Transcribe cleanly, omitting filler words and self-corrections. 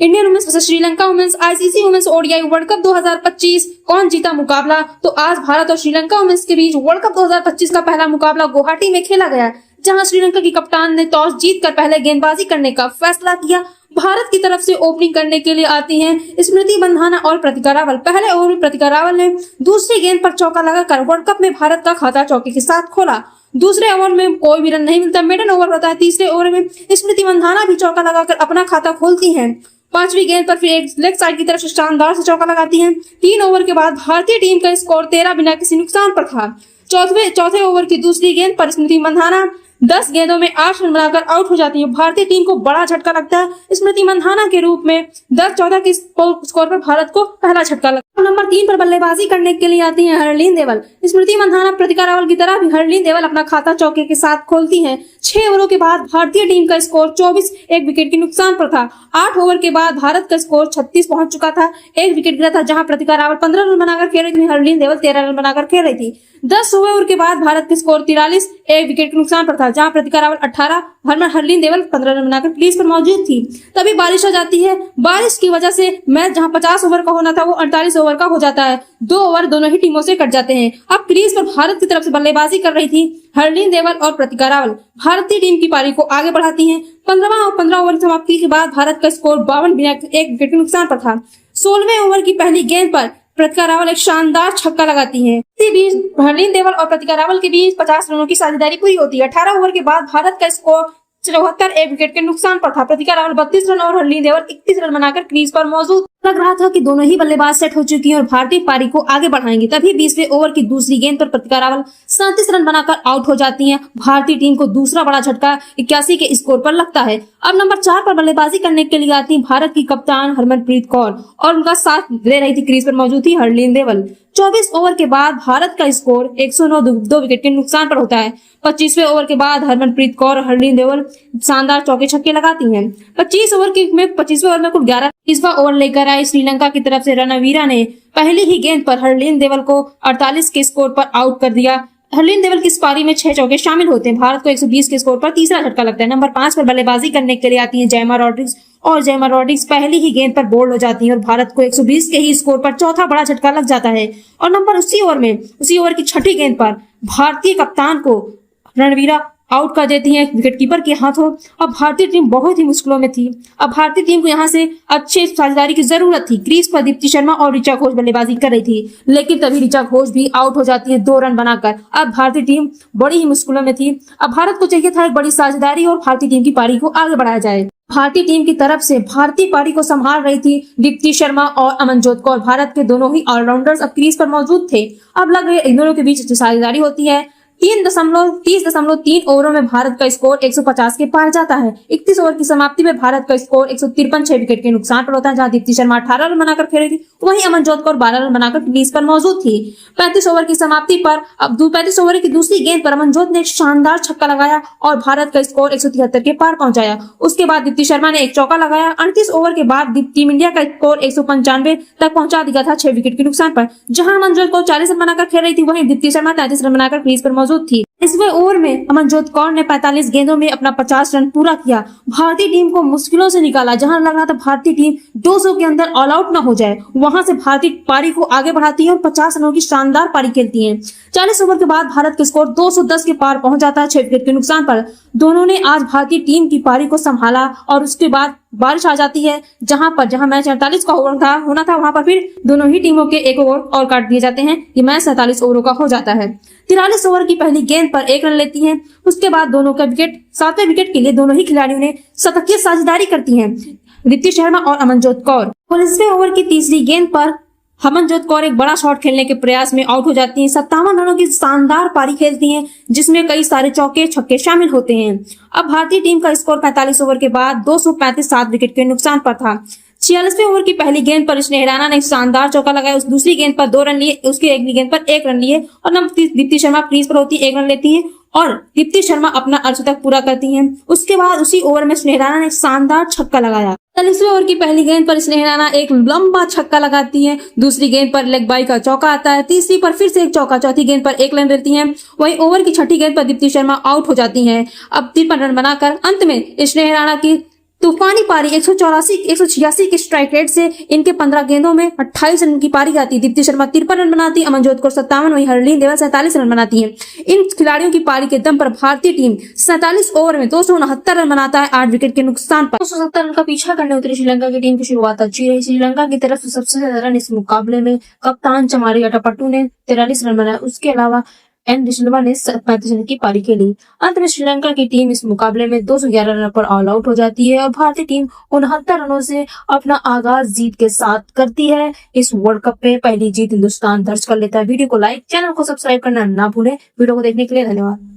Indian women's versus Sri Lanka women's ICC women's ODI world cup 2025 कौन जीता मुकाबला। तो आज भारत और श्रीलंका वुमेन्स के बीच वर्ल्ड कप 2025 का पहला मुकाबला गुवाहाटी में खेला गया, जहां श्रीलंका की कप्तान ने टॉस जीतकर पहले गेंदबाजी करने का फैसला किया। भारत की तरफ से ओपनिंग करने के लिए आती हैं स्मृति मंधाना और प्रतिका रावल। पहले ओवर में प्रतिका रावल ने दूसरी गेंद पर चौका लगाकर वर्ल्ड कप में भारत का खाता चौके के साथ खोला। दूसरे ओवर में कोई भी रन नहीं मिलता, मेडन ओवर होता है। तीसरे ओवर में स्मृति मंधाना भी चौका लगाकर अपना खाता खोलती हैं। पांचवी गेंद पर फिर एक लेग साइड की तरफ से शानदार से चौका लगाती हैं। 3 ओवर के बाद भारतीय टीम का स्कोर 13 बिना किसी नुकसान पर था। चौथे ओवर की दूसरी गेंद पर स्मृति मंधाना 10 गेंदों में 8 रन बनाकर आउट हो जाती है। भारतीय टीम को बड़ा झटका लगता है स्मृति मंधाना के रूप में 10-14 के स्कोर पर भारत को पहला झटका लगता है। नंबर 3 पर बल्लेबाजी करने के लिए आती हैं हरलीन देवल। स्मृति मंधाना प्रतिका रावल की तरह भी हरलीन देवल अपना खाता चौके के साथ खोलती हैं। 6 ओवरों के बाद भारतीय टीम का स्कोर 24 एक विकेट के नुकसान पर था। 8 ओवर के बाद भारत का स्कोर 36 पहुंच चुका था। एक विकेट गिरा था, जहां प्रतिका रावल 15 रन बनाकर खेल रही थी, हरलीन देवल 13 रन बनाकर खेल रही थी। 10 ओवर के बाद भारत का स्कोर 43 एक विकेट के नुकसान पर था, जहां प्रतिका रावल 18 हरलीन देवल 15 रन बनाकर क्रीज पर मौजूद थी। तभी बारिश आ जाती है। बारिश की वजह से मैच जहां 50 ओवर का होना था वो 48 ओवर का हो जाता है। 2 ओवर दोनों ही टीमों से कट जाते हैं। अब क्रीज पर भारत की तरफ से बल्लेबाजी कर रही थी हरलीन देवल और प्रतिका रावल। भारतीय टीम की पारी को आगे बढ़ाती हैं। 15 ओवर की समाप्ति के बाद भारत का स्कोर 52 बिना एक विकेट के नुकसान पर था। 16वें ओवर की पहली गेंद पर प्रतिका रावल एक शानदार छक्का लगाती हैं। इसी बीच हरलीन देवल और प्रतिका रावल के बीच 50 रनों की साझेदारी पूरी होती है। 18 ओवर के बाद भारत का स्कोर 74 एक विकेट के नुकसान पर था। प्रतिका रावल 32 रन और हरलीन देवल 31 रन बनाकर क्रीज पर मौजूद। लग रहा था कि दोनों ही बल्लेबाज सेट हो चुकी हैं और भारतीय पारी को आगे बढ़ाएंगे। तभी 20वें ओवर की दूसरी गेंद पर प्रतिका रावल 37 रन बनाकर आउट हो जाती हैं। भारतीय टीम को दूसरा बड़ा झटका 81 के स्कोर पर लगता है। अब नंबर 4 पर बल्लेबाजी करने के लिए आती भारत की कप्तान हरमनप्रीत कौर और उनका साथ दे रही थी, क्रीज पर मौजूद थी हरलीन देवल। 24 ओवर के बाद भारत का स्कोर 109 2 विकेट के नुकसान पर होता है। 25वें ओवर के बाद हरमनप्रीत कौर और हरलीन देवल शानदार चौके छक्के लगाती हैं। 25वें ओवर में कुल 11 तीसरा ओवर लेकर आई श्रीलंका की तरफ से रणवीरा ने पहली ही गेंद पर हरलीन देवल को 48 के स्कोर पर आउट कर दिया। हरलीन देवल की इस पारी में 6 चौके शामिल होते हैं। भारत को 120 के स्कोर पर तीसरा झटका लगता है। नंबर 5 पर बल्लेबाजी करने के लिए आती हैं जयमा रॉड्रिग्स और जयमा रॉड्रिग्स पहली ही गेंद पर बोल्ड हो जाती है और भारत को 120 के ही स्कोर पर चौथा बड़ा झटका लग जाता है। और उसी ओवर की छठी गेंद पर भारतीय कप्तान को रणवीरा आउट कर देती है विकेटकीपर के हाथों। अब भारतीय टीम बहुत ही मुश्किलों में थी। अब भारतीय टीम को यहाँ से अच्छे साझेदारी की जरूरत थी। क्रीज पर दीप्ति शर्मा और ऋचा घोष बल्लेबाजी कर रही थी, लेकिन तभी ऋचा घोष भी आउट हो जाती है 2 रन बनाकर। अब भारतीय टीम बड़ी ही मुश्किलों में थी। अब भारत को चाहिए था एक बड़ी साझेदारी और भारतीय टीम की पारी को आगे बढ़ाया जाए। भारतीय टीम की तरफ से भारतीय पारी को संभाल रही थी दीप्ति शर्मा और अमनजोत कौर। भारत के दोनों ही ऑलराउंडर्स अब क्रीज पर मौजूद थे। अब लग रही इन दोनों के बीच अच्छी साझेदारी होती है। 30.3 ओवरों में भारत का स्कोर 150 के पार जाता है। 31 ओवर की समाप्ति में भारत का स्कोर 153 6 विकेट के नुकसान पर होता है, जहां दीप्ति शर्मा 18 रन बनाकर खेल रही थी, वहीं अमनजोत कौर 12 रन बनाकर क्रीज पर मौजूद थी। 35 ओवर की समाप्ति पर 35 ओवर की दूसरी गेंद पर अमनजोत ने एक शानदार छक्का लगाया और भारत का स्कोर 173 के पार पहुंचाया। उसके बाद दीप्ति शर्मा ने एक चौका लगाया। 38 ओवर के बाद टीम इंडिया का स्कोर 195 तक पहुंचा दिया था 6 विकेट के नुकसान पर, जहां अमनजोत कौर 40 रन बनाकर खेल रही थी, वहीं दीप्ति शर्मा 33 रन बनाकर क्रीज पर मौजूद थी। इसवें ओवर में अमनजोत कौर ने 45 गेंदों में अपना 50 रन पूरा किया। भारतीय टीम को मुश्किलों से निकाला। जहां लग रहा था भारतीय टीम 200 के अंदर ऑल आउट न हो जाए, वहां से भारतीय पारी को आगे बढ़ाती है और 50 रनों की शानदार पारी खेलती है। 40 ओवर के बाद भारत का स्कोर 210 के पार पहुंच जाता है 6 विकेट के नुकसान पर। दोनों ने आज भारतीय टीम की पारी को संभाला और उसके बाद बारिश आ जाती है। जहां मैच 48 का होना था वहां पर फिर दोनों ही टीमों के 1 ओवर और काट दिए जाते हैं। ये मैच 47 ओवरों का हो जाता है। 43 ओवर की पहली गेंद पर 1 रन लेती हैं। उसके बाद दोनों का विकेट 7वें विकेट के लिए दोनों ही खिलाड़ियों ने शतकीय साझेदारी करती हैं, दीप्ति शर्मा और अमनजोत कौर। 19वें ओवर की तीसरी गेंद पर अमनजोत कौर एक बड़ा शॉट खेलने के प्रयास में आउट हो जाती हैं। 57 रनों की शानदार पारी खेलती हैं, जिसमें कई सारे चौके छक्के शामिल होते हैं। अब भारतीय टीम का स्कोर 45 ओवर के बाद 235 7 विकेट के नुकसान पर था। 46वें ओवर की पहली गेंद पर स्नेह राणा ने एक शानदार चौका लगाया। उस दूसरी गेंद पर 2 रन लिए, उसकी अगली गेंद पर 1 रन लिए और दीप्ति शर्मा क्रीज पर होती 1 रन लेती है और दीप्ति शर्मा अपना अर्धशतक पूरा करती हैं। उसके बाद उसी ओवर में स्नेह राणा ने एक शानदार छक्का लगाया। 40वें ओवर की पहली गेंद पर स्नेह राणा एक लंबा छक्का लगाती हैं। दूसरी गेंद पर लेग बाई का चौका आता है। तीसरी पर फिर से एक चौका। चौथी गेंद पर 1 रन लेती हैं। वहीं ओवर की छठी गेंद पर दीप्ति शर्मा आउट हो जाती हैं। अब 53 रन बनाकर अंत में स्नेह राणा की तूफानी पारी 186 के स्ट्राइक रेट से इनके 15 गेंदों में 28 रन की पारी आती है। दीप्ति शर्मा 53 रन बनाती है, अमनजोत कौर 57, वहीं हरलीन देवल 47 रन बनाती है। इन खिलाड़ियों की पारी के दम पर भारतीय टीम 47 ओवर में 269 रन बनाता है 8 विकेट के नुकसान पर। 270 रन का पीछा करने उतरी श्रीलंका की टीम की शुरुआत अच्छी रही। श्रीलंका की तरफ से सबसे ज्यादा रन इस मुकाबले में कप्तान चमारी अटापट्टू ने 43 रन बनाए। उसके अलावा एन डिसिल्वा ने 35 रन की पारी खेली। अंत में श्रीलंका की टीम इस मुकाबले में 211 रन पर ऑल आउट हो जाती है और भारतीय टीम 69 रनों से अपना आगाज जीत के साथ करती है। इस वर्ल्ड कप में पहली जीत हिंदुस्तान दर्ज कर लेता है। वीडियो को लाइक, चैनल को सब्सक्राइब करना ना भूलें। वीडियो को देखने के लिए धन्यवाद।